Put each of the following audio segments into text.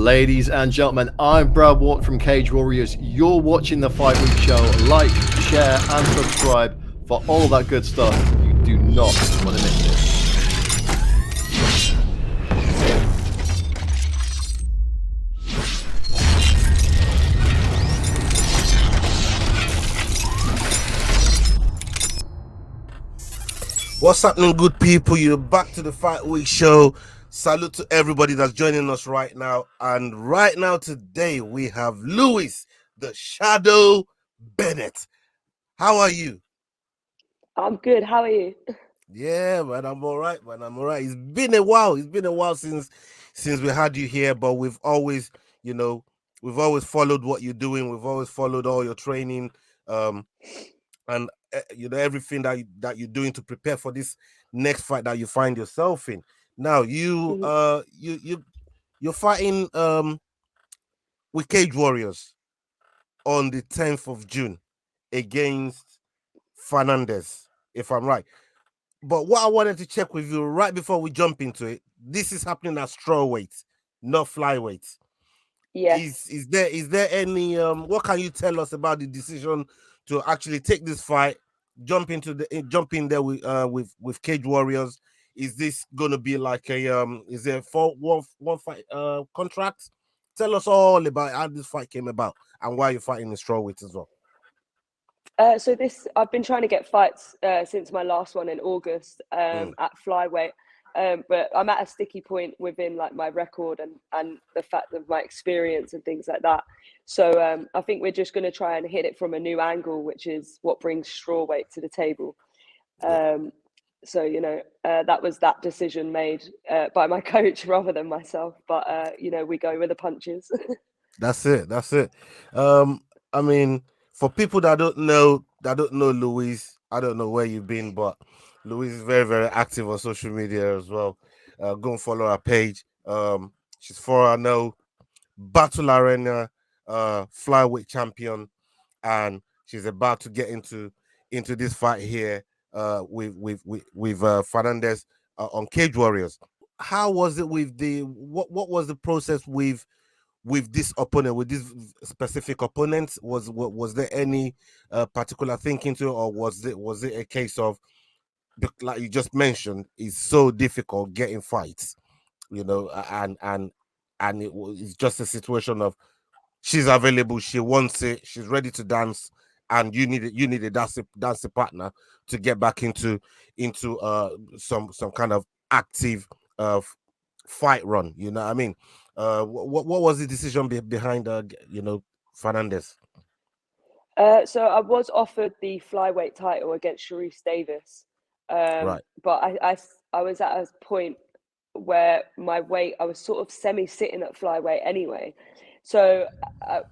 Ladies and gentlemen, I'm Brad Watt from Cage Warriors. You're watching the Fight Week Show. Like, share, and subscribe for all that good stuff. You do not want to miss this. What's happening, good people? You're back to the Fight Week Show. Salute to everybody that's joining us right now. And right now, today, we have Louise, the Shadow Bennett. How are you? I'm good. How are you? Yeah, man, I'm all right, man. I'm all right. It's been a while. It's been a while since we had you here, but we've always, we've always followed what you're doing. We've always followed all your training, and everything that you're doing to prepare for this next fight that you find yourself in. Now you're fighting with Cage Warriors on the 10th of June against Fernandez, if I'm right. But what I wanted to check with you right before we jump into it, this is happening at strawweight, not flyweight. Yes. Is there any what can you tell us about the decision to actually take this fight, jump in there with Cage Warriors? Is this gonna be like a is there one fight contract? Tell us all about how this fight came about and why you're fighting in strawweight as well. So I've been trying to get fights since my last one in August at flyweight, but I'm at a sticky point within like my record and the fact of my experience and things like that. So I think we're just going to try and hit it from a new angle, which is what brings strawweight to the table. So that was that decision made by my coach rather than myself. But we go with the punches. That's it. I mean, for people that don't know Louise, I don't know where you've been, but Louise is very, very active on social media as well. Go and follow her page. She's 4-0, Battle Arena flyweight champion, and she's about to get into this fight here with Fernandez on Cage Warriors. How was it with what was the process with this opponent, with this specific opponent? Was there any particular thinking to it, or was it a case of, like you just mentioned, it's so difficult getting fights, and it's just a situation of she's available, she wants it, she's ready to dance, and you need a dancing partner to get back into some kind of active fight run. You know what I mean? What was the decision behind Fernandez? So I was offered the flyweight title against Sharice Davis, Right. but I was at a point where my weight, I was sort of semi-sitting at flyweight anyway. So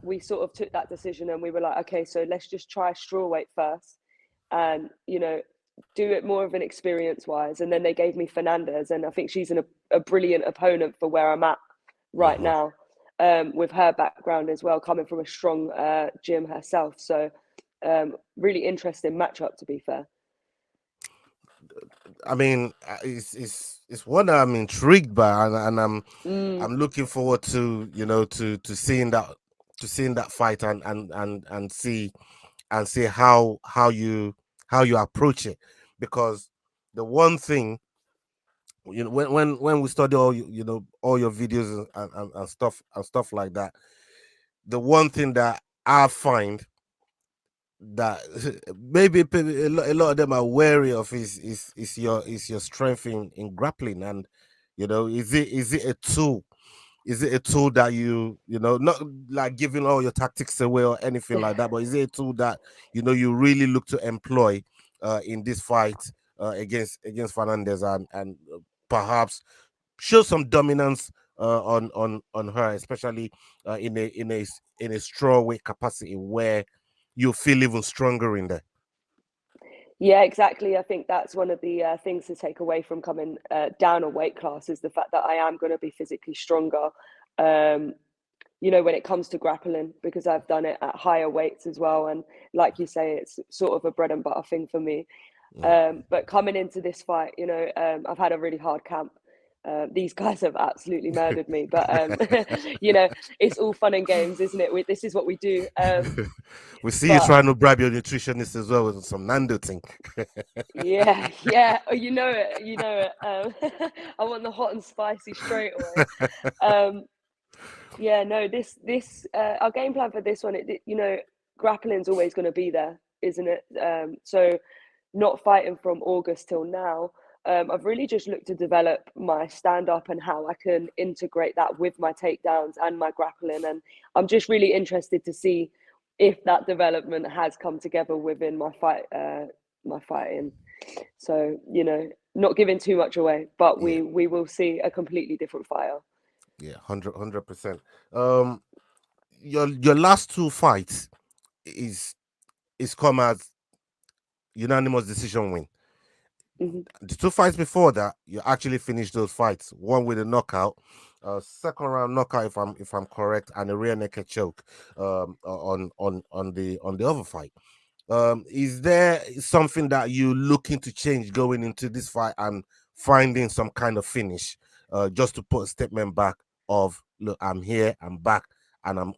we sort of took that decision and we were like, okay, so let's just try strawweight first and, do it more of an experience-wise. And then they gave me Fernandez, and I think she's a brilliant opponent for where I'm at right now, with her background as well, coming from a strong gym herself. So really interesting matchup, to be fair. I mean, it's one that I'm intrigued by, and I'm looking forward to to seeing that fight and see how you approach it, because the one thing, when we study all all your videos and stuff like that, the one thing that I find that maybe a lot of them are wary of is your strength in grappling. And is it a tool? Is it a tool that not like giving all your tactics away or anything like that, but is it a tool that you really look to employ in this fight against Fernandez, and perhaps show some dominance on her, especially in a strawweight capacity where you feel even stronger in there? Yeah, exactly. I think that's one of the things to take away from coming down a weight class, is the fact that I am going to be physically stronger, when it comes to grappling, because I've done it at higher weights as well. And like you say, it's sort of a bread and butter thing for me. But coming into this fight, I've had a really hard camp. These guys have absolutely murdered me, but it's all fun and games, isn't it? This is what we do. We see you trying to bribe your nutritionist as well with some Nando thing. Yeah. Oh, you know it. I want the hot and spicy straight away. This our game plan for this one, grappling's always going to be there, isn't it? So not fighting from August till now, I've really just looked to develop my stand-up and how I can integrate that with my takedowns and my grappling. And I'm just really interested to see if that development has come together within my fighting. So, not giving too much away, but we will see a completely different fighter. Yeah, 100%. Your last two fights is come as unanimous decision win. Mm-hmm. The two fights before that, you actually finished those fights. One with a knockout, second round knockout, if I'm correct, and a rear naked choke on the other fight. Is there something that you looking to change going into this fight and finding some kind of finish, just to put a statement back of, look, I'm here, I'm back, and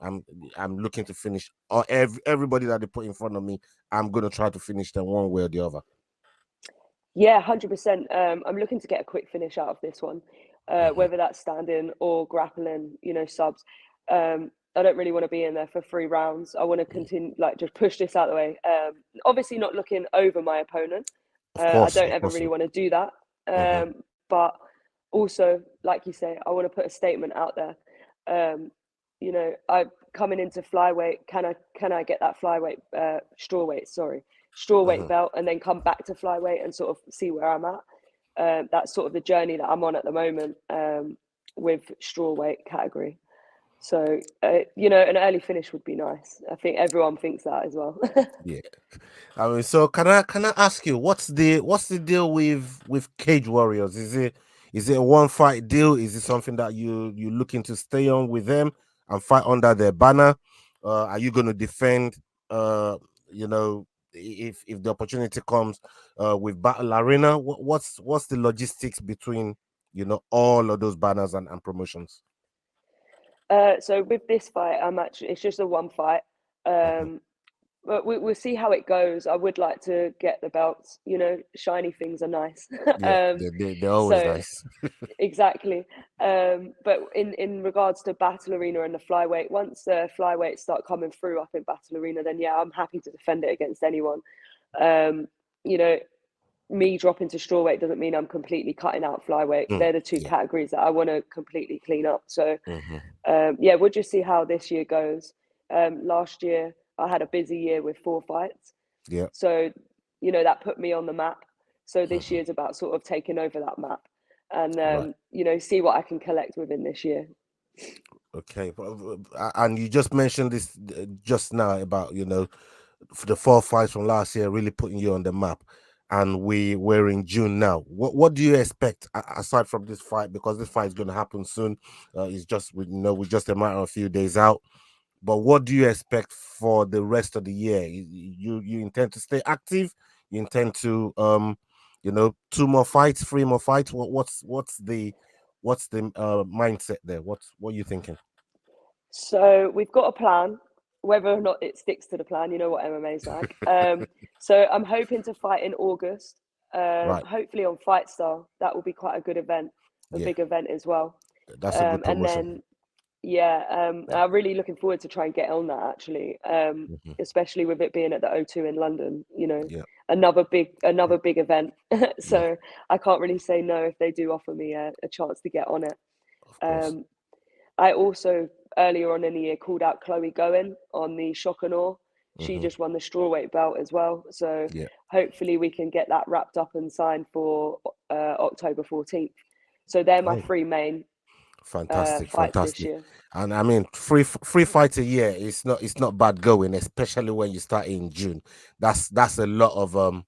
I'm looking to finish, or everybody that they put in front of me, I'm gonna try to finish them one way or the other. Yeah, 100%. I'm looking to get a quick finish out of this one, whether that's standing or grappling, subs. I don't really want to be in there for 3 rounds. I want to continue, just push this out of the way. Obviously not looking over my opponent. I don't ever really want to do that. But also, like you say, I want to put a statement out there. I'm coming into flyweight. Can I get that flyweight, strawweight belt, and then come back to flyweight and sort of see where I'm at. That's sort of the journey that I'm on at the moment, with strawweight category. So, an early finish would be nice. I think everyone thinks that as well. Yeah. I mean, so can I ask you, what's the deal with Cage Warriors? Is it a one fight deal? Is it something that you looking to stay on with them and fight under their banner? Are you going to defend? If the opportunity comes, with Battle Arena, what's the logistics between all of those banners and promotions? So with this fight, it's just a one fight. But we'll see how it goes. I would like to get the belts. Shiny things are nice. Yeah, they're always nice. Exactly. But in regards to Battle Arena and the flyweight, once the flyweights start coming through up in Battle Arena, then yeah, I'm happy to defend it against anyone. Me dropping to strawweight doesn't mean I'm completely cutting out flyweight. They're the two categories that I want to completely clean up. So, we'll just see how this year goes. Last year I had a busy year with 4 fights. Yeah. So, that put me on the map. So this year's about sort of taking over that map and, see what I can collect within this year. Okay. And you just mentioned this just now about, the 4 fights from last year really putting you on the map. And we're in June now. What do you expect aside from this fight? Because this fight is going to happen soon. It's just we're just a matter of a few days out. But what do you expect for the rest of the year? You intend to stay active? You intend to 2 more fights, 3 more fights? What's the mindset there? What are you thinking? So we've got a plan. Whether or not it sticks to the plan, you know what MMA is like. So I'm hoping to fight in August. Right. Hopefully on Fight Star. That will be quite a good event, big event as well. That's a good promotion. And then, I'm really looking forward to try and get on that actually, especially with it being at the O2 in London. Another big event. So I can't really say no if they do offer me a chance to get on it. I also earlier on in the year called out Chloe Goen on the Shock and Awe. She just won the strawweight belt as well. So hopefully we can get that wrapped up and signed for October 14th. So they're my 3 main fantastic this year. And I mean, three fights a year, it's not bad going, especially when you start in June. That's a lot of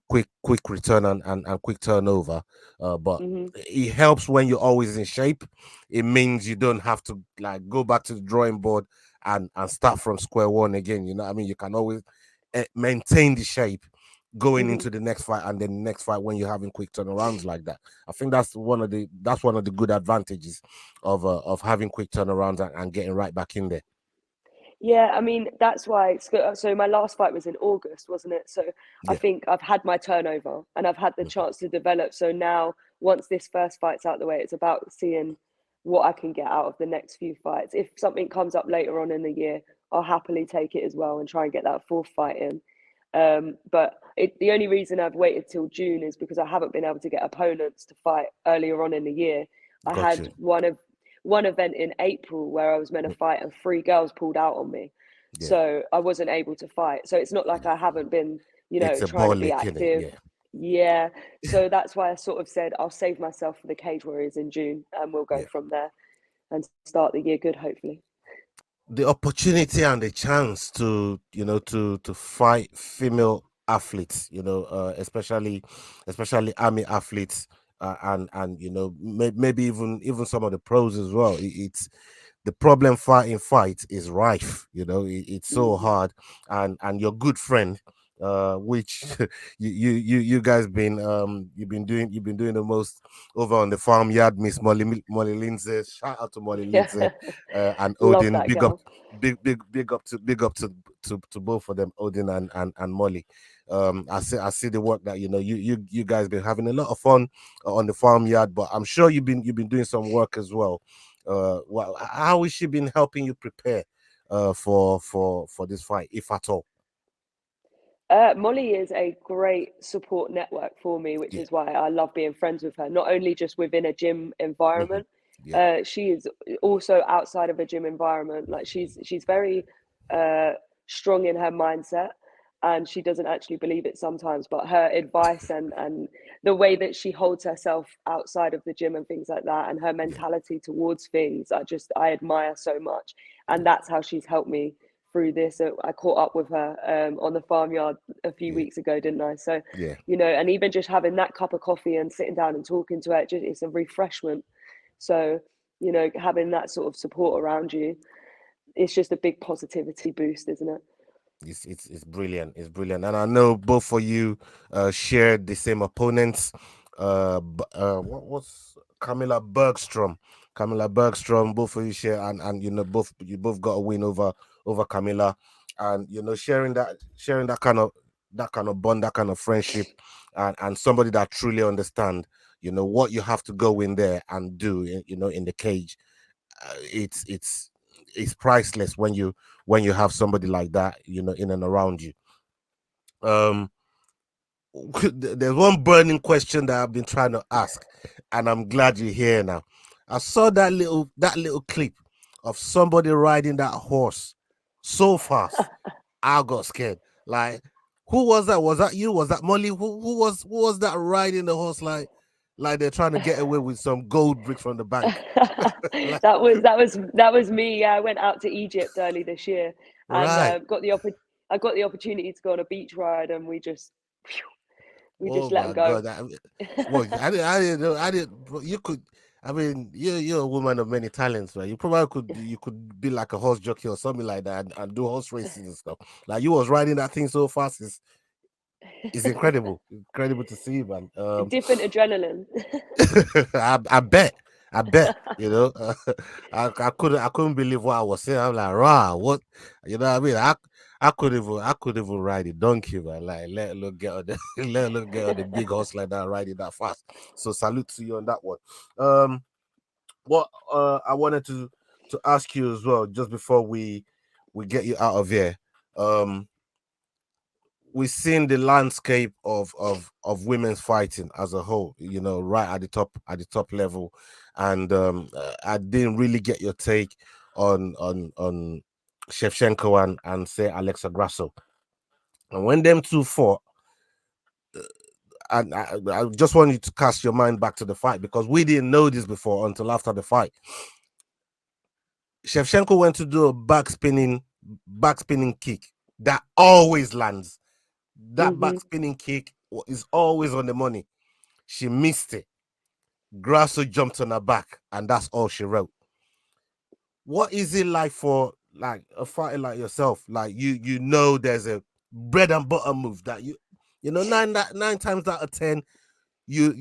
quick return and quick turnover, but it helps when you're always in shape. It means you don't have to go back to the drawing board and start from square one again. You can always maintain the shape going Mhm. into the next fight, and then the next fight when you're having quick turnarounds like that. I think that's one of the good advantages of having quick turnarounds and getting right back in there. Yeah, I mean, that's why it's good. So my last fight was in August, wasn't it? So I Yeah. think I've had my turnover and I've had the chance to develop. So now, once this first fight's out the way, it's about seeing what I can get out of the next few fights. If something comes up later on in the year, I'll happily take it as well and try and get that fourth fight in. But the only reason I've waited till June is because I haven't been able to get opponents to fight earlier on in the year. I Got had you. one event in April where I was meant to fight and 3 girls pulled out on me. Yeah. So I wasn't able to fight. So it's not like I haven't been, It's a trying ball to be lick, innit? active. Yeah. Yeah. So that's why I sort of said I'll save myself for the Cage Warriors in June and we'll go Yeah. from there and start the year good, hopefully. The opportunity and the chance to to fight female athletes, especially army athletes, and maybe even some of the pros as well. It's the problem fight is rife. It's so Mm. hard, and your good friend, which you guys you've been doing the most over on the farmyard, Miss Molly Lindsay. Shout out to Molly Lindsay, Yeah. and Love Odin. that girl. Big up to both of them, Odin and Molly. I see the work that you guys been having a lot of fun on the farmyard, but I'm sure you've been doing some work as well. Well, how has she been helping you prepare for this fight, if at all? Molly is a great support network for me, which Yeah. is why I love being friends with her, not only just within a gym Hmm. environment. Yeah. She is also outside of a gym environment. Like she's very uh, strong in her mindset, and she doesn't actually believe it sometimes. But her advice and the way that she holds herself outside of the gym and things like that, and her Yeah. mentality towards things, I admire so much, and Yeah. that's how she's helped me through this. So I caught up with her on the farmyard a few Yeah. weeks ago, didn't I? So, Yeah. and even just having that cup of coffee and sitting down and talking to her, it's a refreshment. So, having that sort of support around you, it's just a big positivity boost, isn't it? It's brilliant. It's brilliant, and I know both of you shared the same opponents. What's Camilla Bergstrom. Both of you share, and you both got a win over Camilla, and sharing that kind of bond, that kind of friendship, and somebody that truly understand what you have to go in there and do in the cage. It's priceless when you have somebody like that in and around you. um there's one burning question that I've been trying to ask, and I'm glad you're here now. I saw that little clip of somebody riding that horse so fast. I got scared. Like, who was that? Was that you? Was that Molly? Who was that riding the horse like they're trying to get away with some gold bricks from the bank? Like, that was me. Yeah, I went out to Egypt early this year and right. I got the opportunity to go on a beach ride, and we Oh just let them my go. God! Well, I didn't know. I didn't. But you could. I mean, you're a woman of many talents, right? You probably could be like a horse jockey or something like that, and do horse races and stuff. Like, you was riding that thing so fast. It's incredible to see, man. Different adrenaline. I bet. I bet. I couldn't believe what I was saying. I'm like, rah, what? You know what I mean? I could even ride a donkey, man. Like, let alone get on the let alone get on the big horse like that, riding that fast. So salute to you on that one. What I wanted to ask you as well, just before we get you out of here. Um, we've seen the landscape of women's fighting as a whole, right at the top level, and I didn't really get your take on Shevchenko and say Alexa Grasso, and when them two fought. And I just want you to cast your mind back to the fight, because we didn't know this before until after the fight. Shevchenko went to do a back spinning kick that always lands. That Hmm. back spinning kick is always on the money. She missed it. Grasso jumped on her back, and that's all she wrote. What is it like for like a fighter like yourself? Like, there's a bread and butter move that You know, nine times out of 10, you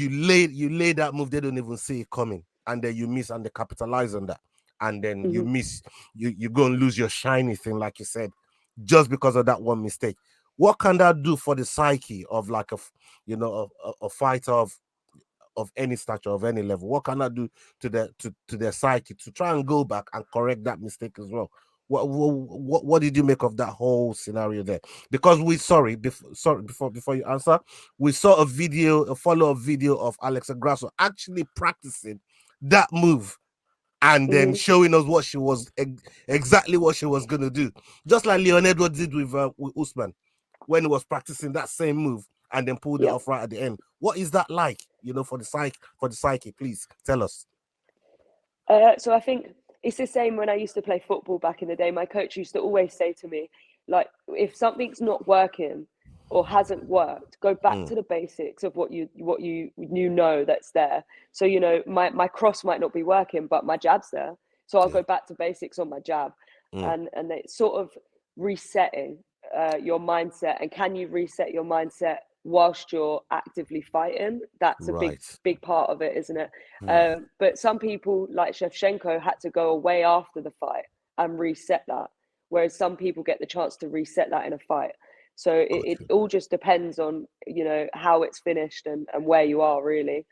lay that move, they don't even see it coming, and then you miss and they capitalize on that, and then you miss, you go and lose your shiny thing, like you said, just because of that one mistake. What can that do for the psyche of like a fighter of any stature, of any level? What can I do to their psyche to try and go back and correct that mistake as well? What did you make of that whole scenario there? Because before you answer, we saw a follow-up video of Alexa Grasso actually practicing that move and then showing us what she was exactly what she was gonna do, just like Leon Edwards did with Usman when he was practicing that same move and then pulled it off right at the end. What is that like, for the psyche? Please tell us. So I think it's the same when I used to play football back in the day. My coach used to always say to me, like, if something's not working or hasn't worked, go back to the basics of what you know that's there. So, my cross might not be working, but my jab's there. So I'll go back to basics on my jab. And it's sort of resetting your mindset. And can you reset your mindset whilst you're actively fighting? That's a big part of it, isn't it? But some people like Shevchenko had to go away after the fight and reset that, whereas some people get the chance to reset that in a fight. So it all just depends on how it's finished and where you are really.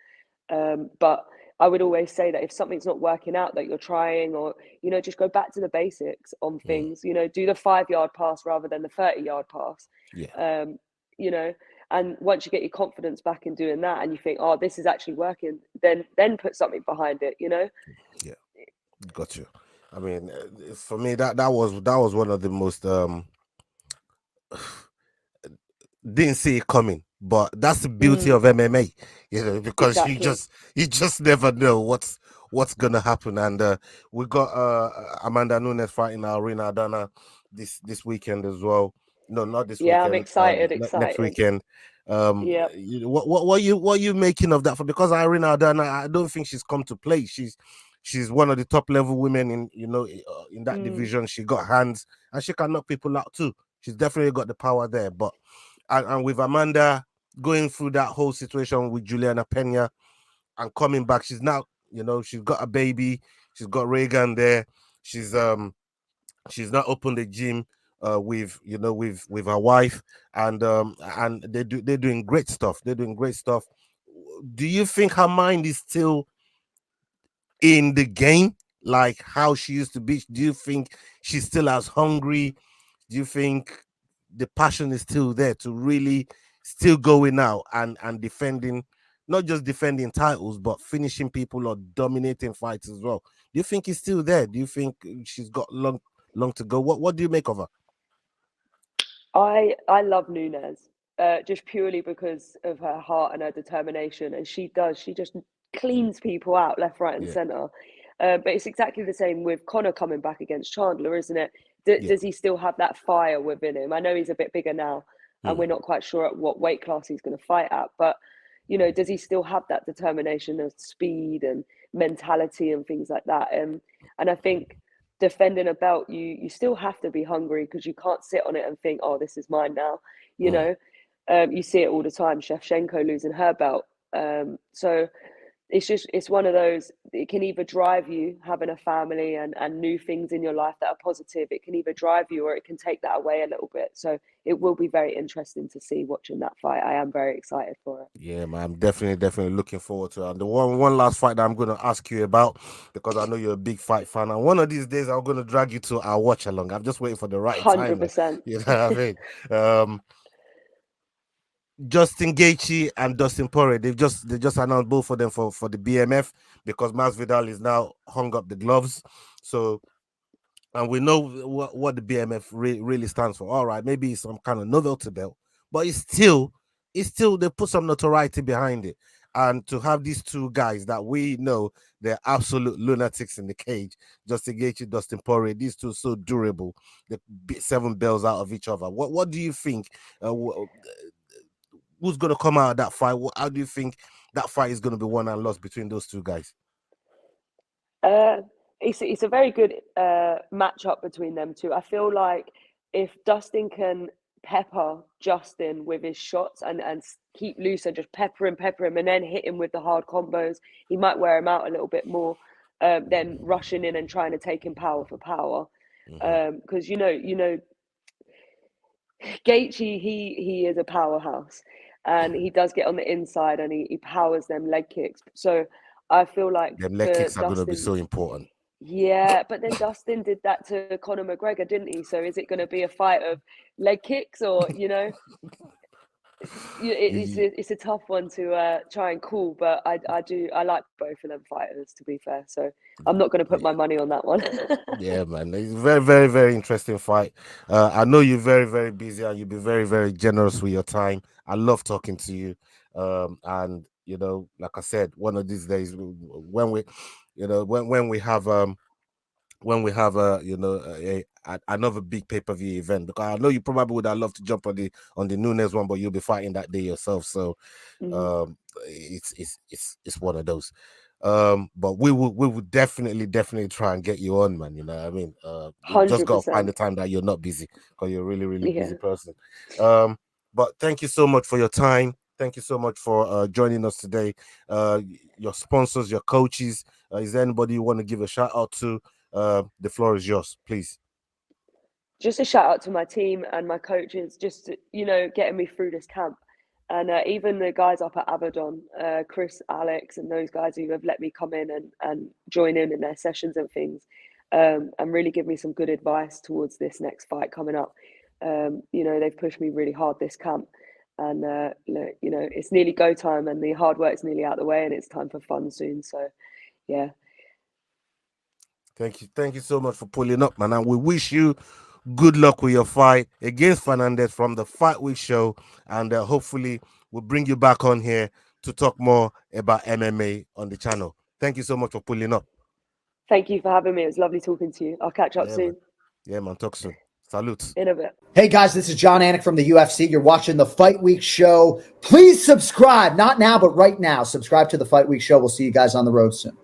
But I would always say that if something's not working out that you're trying, or just go back to the basics on things. Do the 5-yard pass rather than the 30-yard pass. And once you get your confidence back in doing that and you think, oh, this is actually working, then put something behind it, Yeah, got you. I mean, for me, that was one of the most didn't see it coming, but that's the beauty of MMA, because you just never know what's gonna happen. And we got Amanda Nunes fighting Arena Aldana this weekend as well. No, not this weekend. I'm excited. Next weekend. What are you making of that? Because Irina Aldana, I don't think she's come to play. She's one of the top level women in that division. She got hands and she can knock people out too. She's definitely got the power there. But and with Amanda going through that whole situation with Juliana Pena and coming back, she's now she's got a baby. She's got Reagan there. She's now opened the gym with her wife, and they're doing great stuff. They're doing great stuff. Do you think her mind is still in the game, like how she used to be? Do you think she's still as hungry? Do you think the passion is still there to really still going out and defending, not just defending titles, but finishing people or dominating fights as well? Do you think it's still there? Do you think she's got long to go? What do you make of her? I love Nunes, just purely because of her heart and her determination, and she just cleans people out left, right, and center. But it's exactly the same with Conor coming back against Chandler, isn't it? Does he still have that fire within him? I know he's a bit bigger now, and we're not quite sure at what weight class he's going to fight at, but does he still have that determination of speed and mentality and things like that? And I think defending a belt, you still have to be hungry, because you can't sit on it and think, oh, this is mine now. You see it all the time. Shevchenko losing her belt. So it's one of those, it can either drive you, having a family and new things in your life that are positive. It can either drive you or it can take that away a little bit. So it will be very interesting to see watching that fight. I am very excited for it. Yeah, man, I'm definitely looking forward to it. And the one last fight that I'm going to ask you about, because I know you're a big fight fan, and one of these days I'm going to drag you to our watch along. I'm just waiting for the right 100%. time. You know what I mean? Justin Gaethje and Dustin Poirier, they just announced both of them for the BMF, because Masvidal is now hung up the gloves. So, and we know what the BMF really stands for. All right, maybe it's some kind of novelty belt, but it's still they put some notoriety behind it. And to have these two guys that we know they're absolute lunatics in the cage, Justin Gaethje, Dustin Poirier, these two so durable, they beat 7 bells out of each other. What do you think? Who's going to come out of that fight? How do you think that fight is going to be won and lost between those two guys? It's a very good matchup between them two. I feel like if Dustin can pepper Justin with his shots and keep loose and just pepper him, and then hit him with the hard combos. He might wear him out a little bit more than rushing in and trying to take him power for power. Because you know, Gaethje, he is a powerhouse, and he does get on the inside and he powers them leg kicks. So I feel like them leg kicks are Dustin, going to be so important. Yeah, but then Dustin did that to Conor McGregor, didn't he? So is it going to be a fight of leg kicks, or it's a tough one to try and call, but I like both of them fighters, to be fair. So I'm not going to put my money on that one. Yeah, man, it's a very, very, very interesting fight. I know you're very, very busy and you'll be very, very generous with your time. I love talking to you. And like I said, one of these days when we, when we have another big pay-per-view event, because I know you probably would have loved to jump on the Nunes one, but you'll be fighting that day yourself. So it's one of those. But we will definitely try and get you on, man. You know what I mean? You just gotta find the time that you're not busy, because you're a really, really busy person. But thank you so much for your time. Thank you so much for joining us today. Your sponsors, your coaches. Is there anybody you want to give a shout out to? The floor is yours, please. Just a shout out to my team and my coaches, just getting me through this camp, and even the guys up at Abaddon, Chris, Alex, and those guys who have let me come in and join in their sessions and things, and really give me some good advice towards this next fight coming up. They've pushed me really hard this camp. And it's nearly go time, and the hard work's nearly out of the way, and it's time for fun soon. So, yeah. Thank you so much for pulling up, man. And we wish you good luck with your fight against Fernandez from the Fight Week show, and hopefully we'll bring you back on here to talk more about MMA on the channel. Thank you so much for pulling up. Thank you for having me. It was lovely talking to you. I'll catch up soon. Man. Yeah, man. Talk soon. Salute. In a bit. Hey guys, this is John Anik from the UFC. You're watching the Fight Week show. Please subscribe. Not now, but right now. Subscribe to the Fight Week show. We'll see you guys on the road soon.